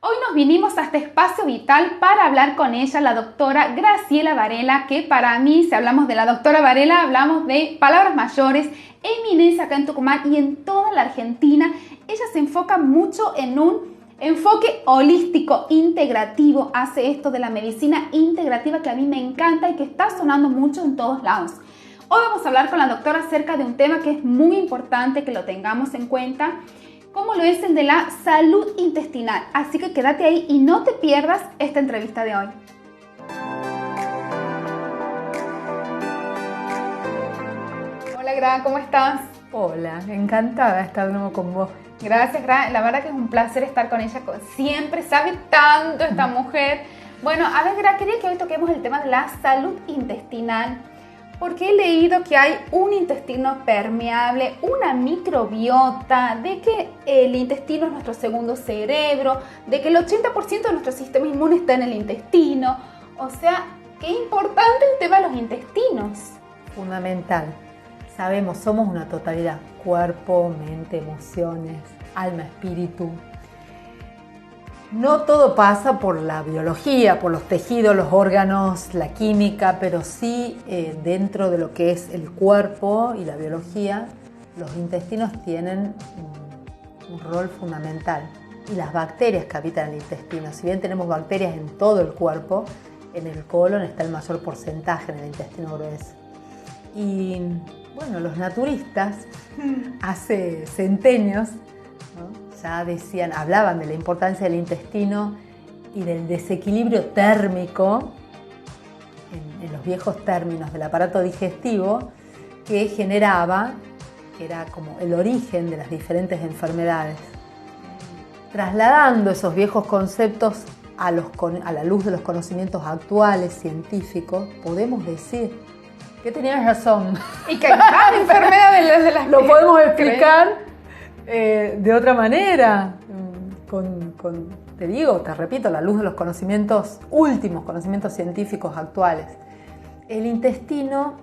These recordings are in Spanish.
Hoy nos vinimos a este espacio vital para hablar con ella, la doctora Graciela Varela, que para mí, si hablamos de la doctora Varela, hablamos de palabras mayores, eminencia acá en Tucumán y en toda la Argentina. Ella se enfoca mucho en un enfoque holístico, integrativo, hace esto de la medicina integrativa que a mí me encanta y que está sonando mucho en todos lados. Hoy vamos a hablar con la doctora acerca de un tema que es muy importante que lo tengamos en cuenta, como lo es el de la salud intestinal. Así que quédate ahí y no te pierdas esta entrevista de hoy. Hola Gra, ¿cómo estás? Hola, encantada de estar de nuevo con vos. Gracias Gra, la verdad que es un placer estar con ella. Siempre sabe tanto esta mujer. Bueno, a ver Gra, quería que hoy toquemos el tema de la salud intestinal, porque he leído que hay un intestino permeable, una microbiota, de que el intestino es nuestro segundo cerebro, de que el 80% de nuestro sistema inmune está en el intestino. O sea, qué importante el tema de los intestinos. Fundamental. Sabemos, somos una totalidad. Cuerpo, mente, emociones, alma, espíritu. No todo pasa por la biología, por los tejidos, los órganos, la química, pero sí dentro de lo que es el cuerpo y la biología, los intestinos tienen un rol fundamental. Y las bacterias que habitan el intestino, si bien tenemos bacterias en todo el cuerpo, en el colon está el mayor porcentaje en el intestino grueso. Y bueno, los naturistas hace centenios, ¿no?, ya decían, hablaban de la importancia del intestino y del desequilibrio térmico en los viejos términos del aparato digestivo que generaba, que era como el origen de las diferentes enfermedades. Trasladando esos viejos conceptos a la luz de los conocimientos actuales, científicos, podemos decir que tenías razón. Y que hay cada enfermedad de las lo podemos explicar de otra manera, te repito, la luz de los conocimientos últimos, conocimientos científicos actuales. El intestino,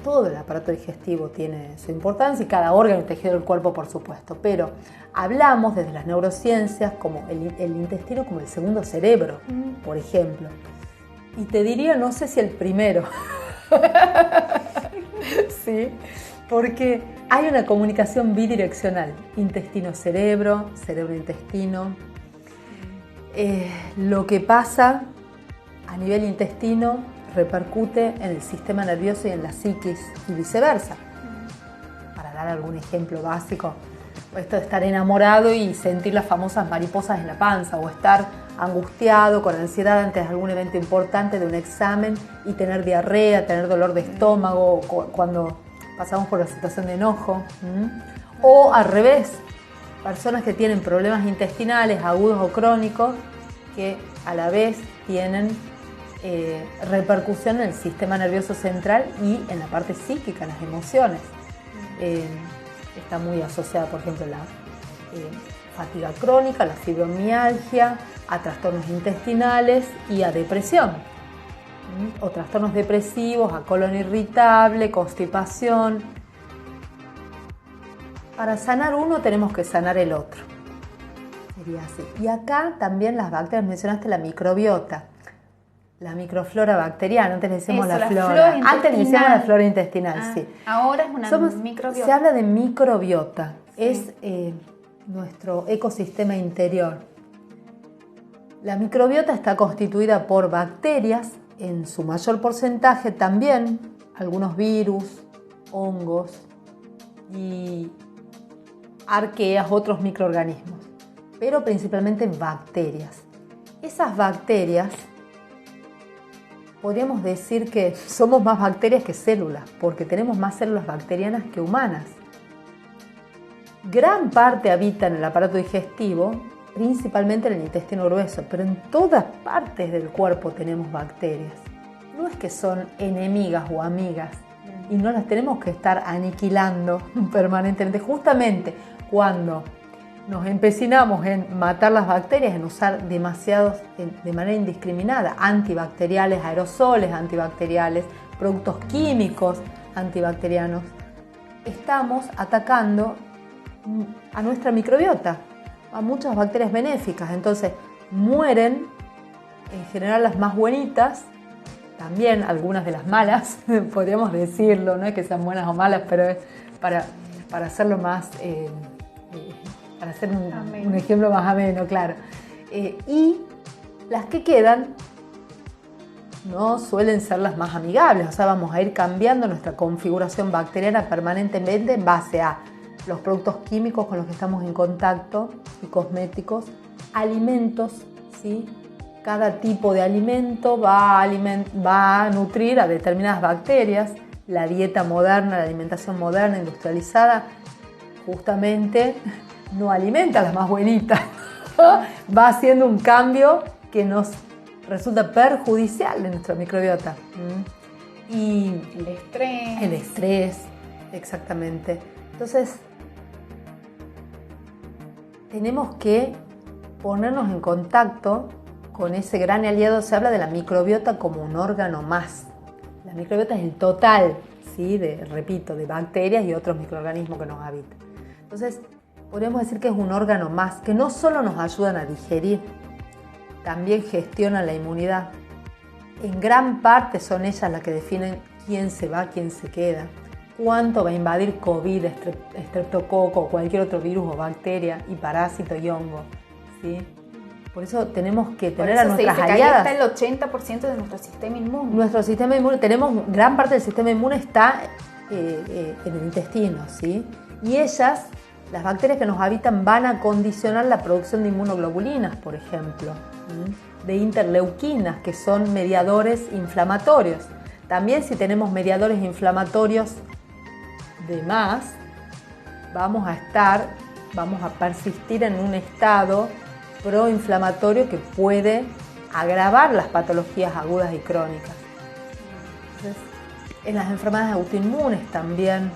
todo el aparato digestivo tiene su importancia y cada órgano y tejido del cuerpo, por supuesto, pero hablamos desde las neurociencias como el intestino como el segundo cerebro, por ejemplo. Y te diría, no sé si el primero. Sí, porque hay una comunicación bidireccional, intestino-cerebro, cerebro-intestino. Lo que pasa a nivel intestino repercute en el sistema nervioso y en la psiquis y viceversa. Para dar algún ejemplo básico, esto de estar enamorado y sentir las famosas mariposas en la panza, o estar angustiado, con ansiedad antes de algún evento importante, de un examen, y tener diarrea, tener dolor de estómago cuando pasamos por la situación de enojo. O al revés, personas que tienen problemas intestinales agudos o crónicos que a la vez tienen repercusión en el sistema nervioso central y en la parte psíquica, en las emociones. Está muy asociada, por ejemplo, la fatiga crónica, la fibromialgia, a trastornos intestinales y a depresión, o trastornos depresivos, a colon irritable, constipación. Para sanar uno tenemos que sanar el otro. Sería así. Y acá también las bacterias, mencionaste la microbiota, la microflora bacteriana, antes le decíamos la flora. Antes le decíamos la flora intestinal, sí. Ahora es una microbiota. Se habla de microbiota, sí. Es nuestro ecosistema interior. La microbiota está constituida por bacterias, en su mayor porcentaje también algunos virus, hongos y arqueas, otros microorganismos, pero principalmente bacterias. Esas bacterias, podríamos decir que somos más bacterias que células, porque tenemos más células bacterianas que humanas. Gran parte habita en el aparato digestivo, principalmente en el intestino grueso, pero en todas partes del cuerpo tenemos bacterias. No es que son enemigas o amigas, y no las tenemos que estar aniquilando permanentemente. Justamente cuando nos empecinamos en matar las bacterias, en usar demasiados, de manera indiscriminada, antibacteriales, aerosoles antibacteriales, productos químicos antibacterianos, estamos atacando a nuestra microbiota. a muchas bacterias benéficas. Entonces mueren en general las más buenitas, también algunas de las malas, podríamos decirlo, no es que sean buenas o malas, pero es para hacerlo más, para hacer un ejemplo más ameno, claro. Y las que quedan no suelen ser las más amigables, o sea, vamos a ir cambiando nuestra configuración bacteriana permanentemente en base a los productos químicos con los que estamos en contacto y cosméticos, alimentos, ¿sí? Cada tipo de alimento va a nutrir a determinadas bacterias. La dieta moderna, la alimentación moderna, industrializada, justamente no alimenta a las más buenitas. Va haciendo un cambio que nos resulta perjudicial en nuestra microbiota. Y el estrés, exactamente. Entonces, tenemos que ponernos en contacto con ese gran aliado. Se habla de la microbiota como un órgano más. La microbiota es el total, ¿sí? Repito, de bacterias y otros microorganismos que nos habitan. Entonces, podríamos decir que es un órgano más, que no solo nos ayudan a digerir, también gestionan la inmunidad. En gran parte son ellas las que definen quién se va, quién se queda, cuánto va a invadir COVID, estreptococo, cualquier otro virus o bacteria y parásito y hongo, ¿sí? Por eso tenemos que tener a nuestras aliadas. Ahí está el 80% de nuestro sistema inmune. Nuestro sistema inmune, gran parte del sistema inmune está en el intestino, ¿sí? Y ellas, las bacterias que nos habitan, van a condicionar la producción de inmunoglobulinas, por ejemplo, de interleuquinas, que son mediadores inflamatorios. También si tenemos mediadores inflamatorios de más, vamos a persistir en un estado proinflamatorio que puede agravar las patologías agudas y crónicas. Entonces, en las enfermedades autoinmunes también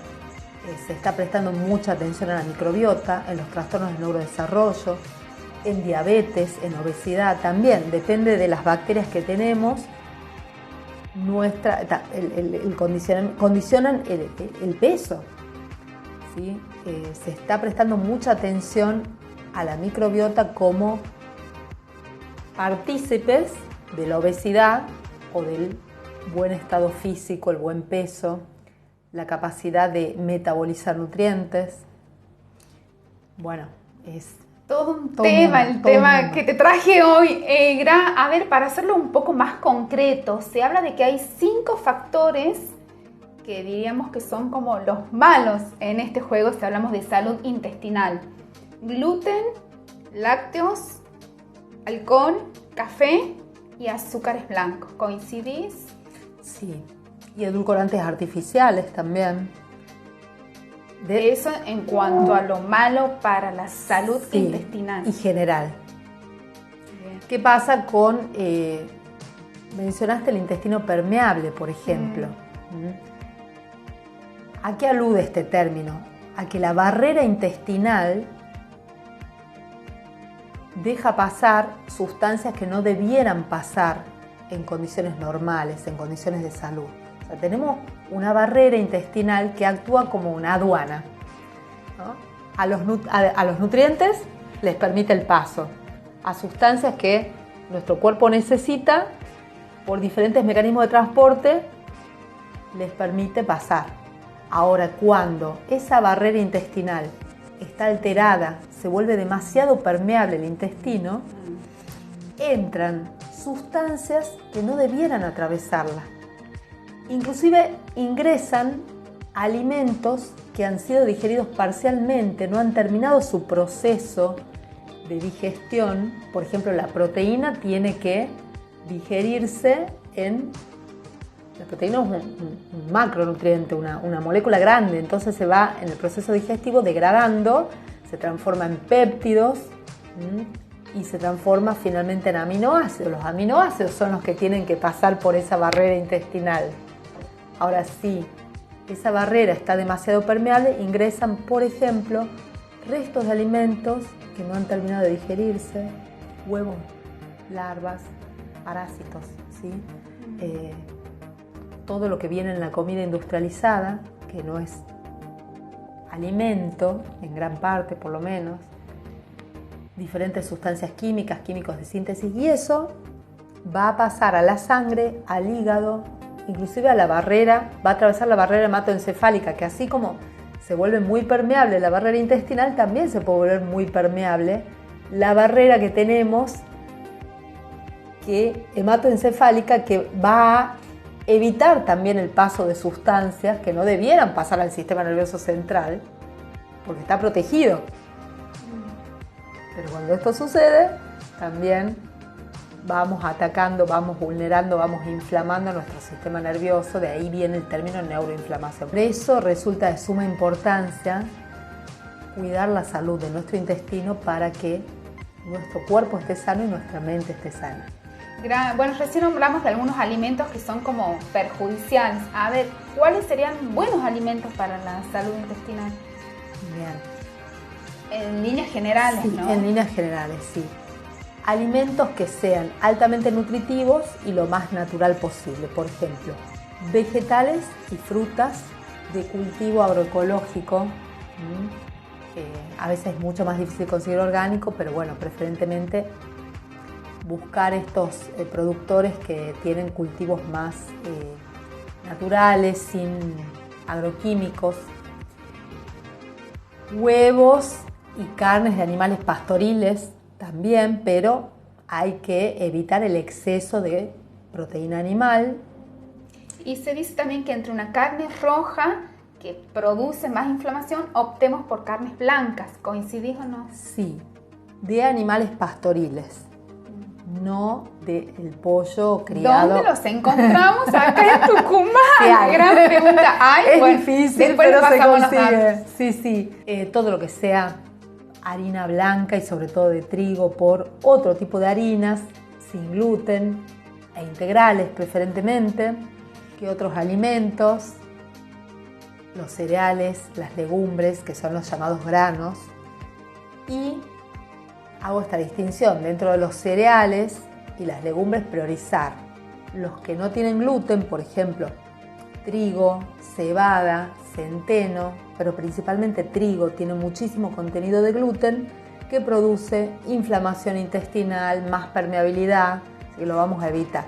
se está prestando mucha atención a la microbiota, en los trastornos de neurodesarrollo, en diabetes, en obesidad también, depende de las bacterias que tenemos, condicionan el peso, ¿sí? Se está prestando mucha atención a la microbiota como partícipes de la obesidad o del buen estado físico, el buen peso, la capacidad de metabolizar nutrientes. Bueno, es todo un tema, el tema que te traje hoy. A ver, para hacerlo un poco más concreto, se habla de que hay 5 factores que diríamos que son como los malos en este juego si hablamos de salud intestinal. Gluten, lácteos, alcohol, café y azúcares blancos. ¿Coincidís? Sí, y edulcorantes artificiales también. Eso en cuanto a lo malo para la salud intestinal. Y general. Bien. ¿Qué pasa con, mencionaste el intestino permeable, por ejemplo? ¿A qué alude este término? A que la barrera intestinal deja pasar sustancias que no debieran pasar en condiciones normales, en condiciones de salud. O sea, tenemos una barrera intestinal que actúa como una aduana, ¿no? A los nutrientes les permite el paso, a sustancias que nuestro cuerpo necesita por diferentes mecanismos de transporte les permite pasar. Ahora, cuando esa barrera intestinal está alterada, se vuelve demasiado permeable el intestino, entran sustancias que no debieran atravesarla. Inclusive ingresan alimentos que han sido digeridos parcialmente, no han terminado su proceso de digestión. Por ejemplo, la proteína tiene que digerirse La proteína es un macronutriente, una molécula grande, entonces se va en el proceso digestivo degradando, se transforma en péptidos y se transforma finalmente en aminoácidos. Los aminoácidos son los que tienen que pasar por esa barrera intestinal. Ahora sí, esa barrera está demasiado permeable, ingresan, por ejemplo, restos de alimentos que no han terminado de digerirse, huevos, larvas, parásitos, ¿sí? Todo lo que viene en la comida industrializada, que no es alimento, en gran parte por lo menos, diferentes sustancias químicas, químicos de síntesis, y eso va a pasar a la sangre, al hígado, inclusive a la barrera, va a atravesar la barrera hematoencefálica, que así como se vuelve muy permeable la barrera intestinal, también se puede volver muy permeable la barrera que tenemos hematoencefálica, que va a evitar también el paso de sustancias que no debieran pasar al sistema nervioso central, porque está protegido. Pero cuando esto sucede, también vamos atacando, vamos vulnerando, vamos inflamando nuestro sistema nervioso, de ahí viene el término neuroinflamación. Por eso resulta de suma importancia cuidar la salud de nuestro intestino para que nuestro cuerpo esté sano y nuestra mente esté sana. Bueno, recién hablamos de algunos alimentos que son como perjudiciales. A ver, ¿cuáles serían buenos alimentos para la salud intestinal? Bien. En líneas generales, sí, ¿no? En líneas generales, sí. Alimentos que sean altamente nutritivos y lo más natural posible. Por ejemplo, vegetales y frutas de cultivo agroecológico. A veces es mucho más difícil conseguir orgánico, pero bueno, preferentemente buscar estos productores que tienen cultivos más naturales, sin agroquímicos. Huevos y carnes de animales pastoriles también, pero hay que evitar el exceso de proteína animal. Y se dice también que entre una carne roja que produce más inflamación, optemos por carnes blancas. ¿Coincidís o no? Sí, de animales pastoriles, no del pollo criado. ¿Dónde los encontramos? Acá en Tucumán. Sí, la gran pregunta. Ay, es bueno, difícil, pero se consigue. Sí. Todo lo que sea harina blanca y sobre todo de trigo por otro tipo de harinas, sin gluten e integrales preferentemente, que otros alimentos, los cereales, las legumbres, que son los llamados granos, y hago esta distinción dentro de los cereales y las legumbres, priorizar los que no tienen gluten, por ejemplo, trigo, cebada, centeno, pero principalmente trigo tiene muchísimo contenido de gluten que produce inflamación intestinal, más permeabilidad, así que lo vamos a evitar.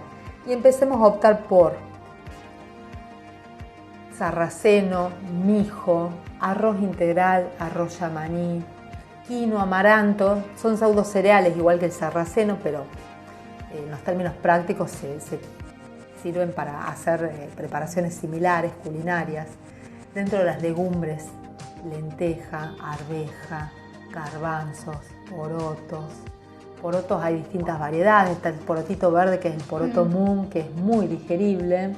Y empecemos a optar por sarraceno, mijo, arroz integral, arroz yamaní, quinoa, amaranto, son pseudocereales igual que el sarraceno, pero en los términos prácticos se sirven para hacer preparaciones similares, culinarias. Dentro de las legumbres, lenteja, arveja, garbanzos, porotos. Porotos hay distintas variedades, está el porotito verde, que es el poroto mung, que es muy digerible.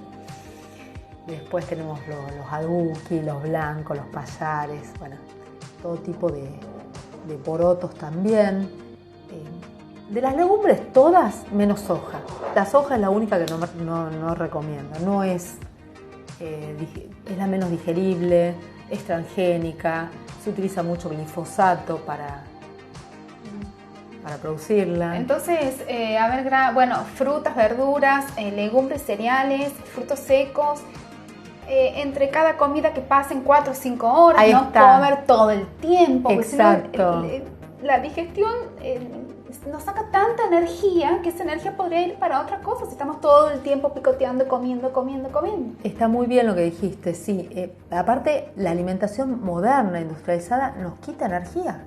Después tenemos los aduki, los blancos, los payares, bueno, todo tipo de porotos también. De las legumbres todas menos soja. La soja es la única que no recomiendo. No es la menos digerible, es transgénica, se utiliza mucho glifosato para producirla. Entonces, frutas, verduras, legumbres, cereales, frutos secos, entre cada comida que pasen 4 o 5 horas, ahí no está. Comer todo el tiempo, porque exacto. Si no, la digestión nos saca tanta energía que esa energía podría ir para otra cosa si estamos todo el tiempo picoteando, comiendo. Está muy bien lo que dijiste, sí. Aparte, la alimentación moderna, industrializada, nos quita energía.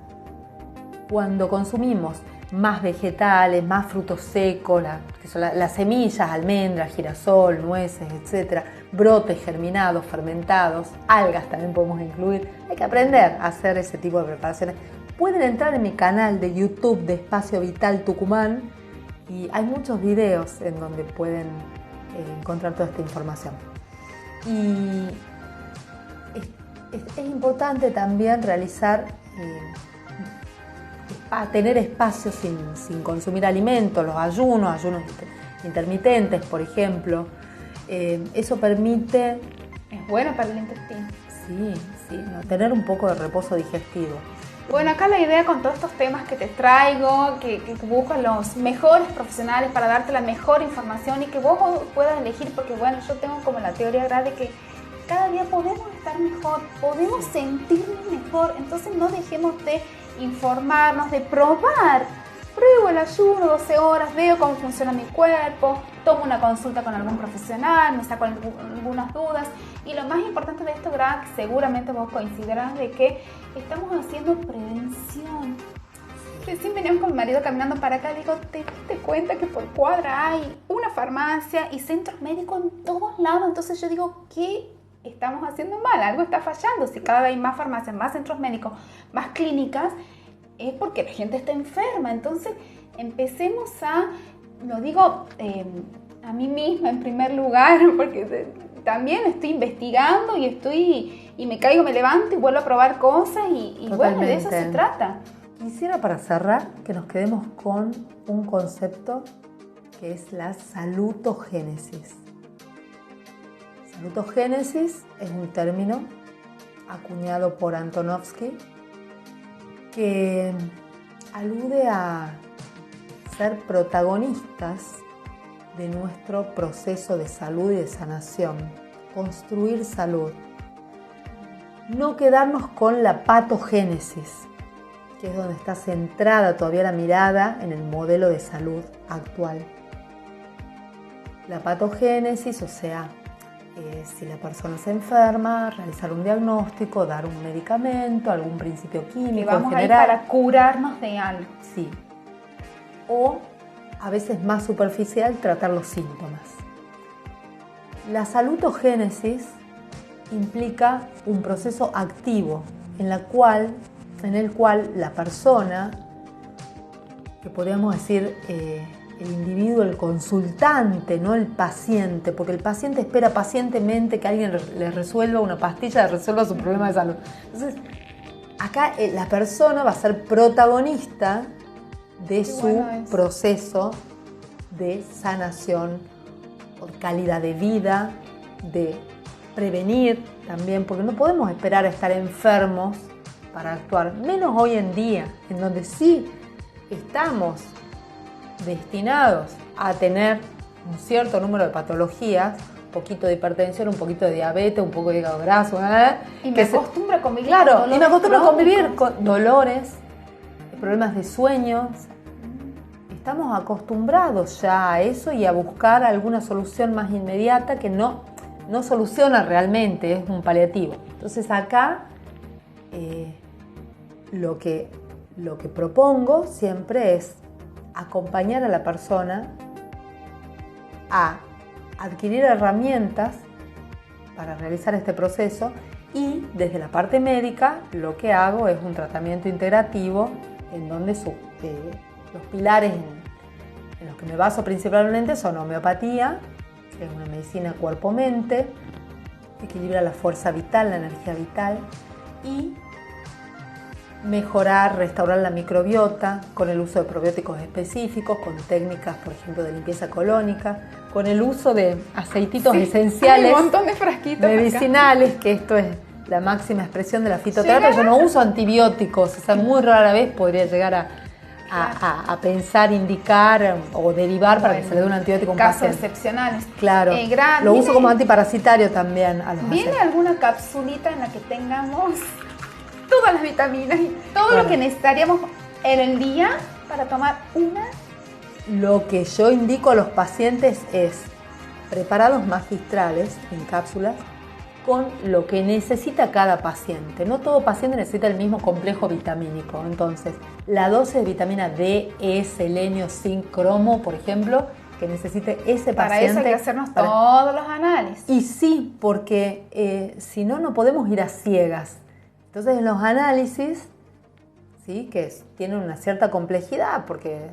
Cuando consumimos más vegetales, más frutos secos, que son las semillas, almendras, girasol, nueces, etc., brotes germinados, fermentados, algas también podemos incluir. Hay que aprender a hacer ese tipo de preparaciones. Pueden entrar en mi canal de YouTube de Espacio Vital Tucumán y hay muchos videos en donde pueden encontrar toda esta información. Y es importante también realizar, tener espacio sin consumir alimentos, los ayunos intermitentes, por ejemplo. Eso permite... Es bueno para el intestino. Sí, tener un poco de reposo digestivo. Bueno, acá la idea con todos estos temas que te traigo, que busco los mejores profesionales para darte la mejor información y que vos puedas elegir, porque bueno, yo tengo como la teoría de que cada día podemos estar mejor, podemos sentirnos mejor, entonces no dejemos de informarnos, de probar. Pruebo el ayuno 12 horas, veo cómo funciona mi cuerpo, tomo una consulta con algún profesional, me saco algunas dudas. Y lo más importante de esto, Gra, que seguramente vos coincidirás, de que estamos haciendo prevención. Recién veníamos con mi marido caminando para acá, digo, ¿te diste cuenta que por cuadra hay una farmacia y centros médicos en todos lados? Entonces yo digo, ¿qué estamos haciendo mal? Algo está fallando. Si cada vez hay más farmacias, más centros médicos, más clínicas, es porque la gente está enferma. Entonces empecemos a, lo digo a mí misma en primer lugar, porque también estoy investigando y me caigo, me levanto y vuelvo a probar cosas y bueno, de eso se trata. Quisiera, para cerrar, que nos quedemos con un concepto que es la salutogénesis. Salutogénesis es un término acuñado por Antonovsky que alude a ser protagonistas de nuestro proceso de salud y de sanación, construir salud. No quedarnos con la patogénesis, que es donde está centrada todavía la mirada en el modelo de salud actual. La patogénesis, o sea, si la persona se enferma, realizar un diagnóstico, dar un medicamento, algún principio químico. Y vamos en general, ahí para curarnos de algo. Sí. O, a veces más superficial, tratar los síntomas. La salutogénesis implica un proceso activo en el cual la persona, que podríamos decir el individuo, el consultante, no el paciente, porque el paciente espera pacientemente que alguien le resuelva una pastilla, le resuelva su problema de salud. Entonces, acá la persona va a ser protagonista de su proceso de sanación, por calidad de vida, de prevenir también, porque no podemos esperar a estar enfermos para actuar, menos hoy en día, en donde sí estamos destinados a tener un cierto número de patologías, un poquito de hipertensión, un poquito de diabetes, un poco de hígado graso, y me acostumbro a convivir con dolores. Claro, y me acostumbro a convivir con dolores, problemas de sueño. Estamos acostumbrados ya a eso y a buscar alguna solución más inmediata que no soluciona realmente, es un paliativo. Entonces acá lo que propongo siempre es acompañar a la persona a adquirir herramientas para realizar este proceso, y desde la parte médica lo que hago es un tratamiento integrativo en donde los pilares en los que me baso principalmente son homeopatía, que es una medicina cuerpo-mente, equilibra la fuerza vital, la energía vital, y mejorar, restaurar la microbiota con el uso de probióticos específicos, con técnicas, por ejemplo, de limpieza colónica, con el uso de aceititos esenciales, hay un montón de frasquitos medicinales, acá. Que esto es la máxima expresión de la fitoterapia. Yo no uso antibióticos, o sea, muy rara vez podría llegar a pensar, indicar o derivar para que se le dé un antibiótico a un casos paciente. excepcionales. Claro, lo uso como antiparasitario también a los ¿Viene alguna capsulita en la que tengamos todas las vitaminas y todo lo que necesitaríamos en el día para tomar una? Lo que yo indico a los pacientes es preparados magistrales en cápsulas con lo que necesita cada paciente. No todo paciente necesita el mismo complejo vitamínico. Entonces, la dosis de vitamina D, E, selenio, zinc, cromo, por ejemplo, que necesite ese paciente. Para eso hay que hacernos todos los análisis. Y sí, porque si no, no podemos ir a ciegas. Entonces, en los análisis, ¿sí?, que tienen una cierta complejidad, porque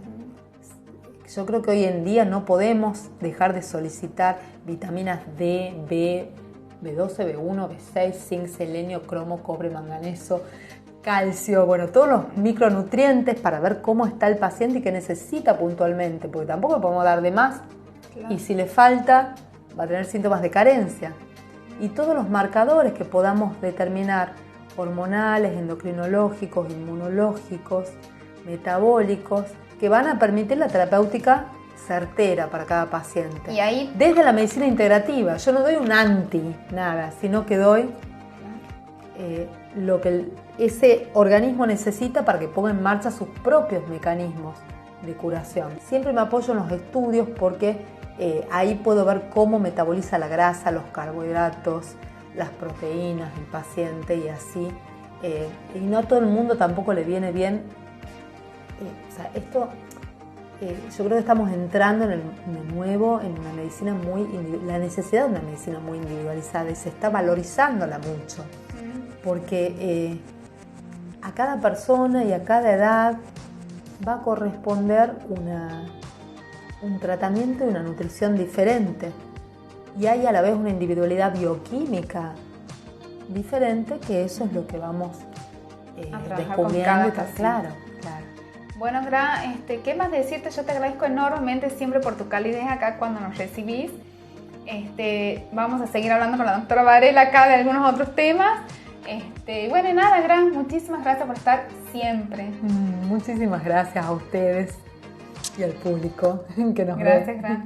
yo creo que hoy en día no podemos dejar de solicitar vitaminas D, B, B12, B1, B6, zinc, selenio, cromo, cobre, manganeso, calcio, bueno, todos los micronutrientes para ver cómo está el paciente y qué necesita puntualmente, porque tampoco le podemos dar de más, claro. Y si le falta, va a tener síntomas de carencia. Y todos los marcadores que podamos determinar, hormonales, endocrinológicos, inmunológicos, metabólicos, que van a permitir la terapéutica certera para cada paciente. Y ahí, desde la medicina integrativa, yo no doy un nada, sino que doy lo que ese organismo necesita para que ponga en marcha sus propios mecanismos de curación. Siempre me apoyo en los estudios porque ahí puedo ver cómo metaboliza la grasa, los carbohidratos, las proteínas el paciente y así. Y no a todo el mundo tampoco le viene bien. Yo creo que estamos entrando en el nuevo, en una medicina la necesidad de una medicina muy individualizada y se está valorizándola mucho. Porque a cada persona y a cada edad va a corresponder un tratamiento y una nutrición diferente. Y hay a la vez una individualidad bioquímica diferente, que eso es lo que vamos descubriendo. Claro. Bueno, Gra, ¿qué más decirte? Yo te agradezco enormemente siempre por tu calidez acá cuando nos recibís. Vamos a seguir hablando con la doctora Varela acá de algunos otros temas. Bueno, y nada, Gra, muchísimas gracias por estar siempre. Muchísimas gracias a ustedes y al público que nos ve. Gracias, Gra.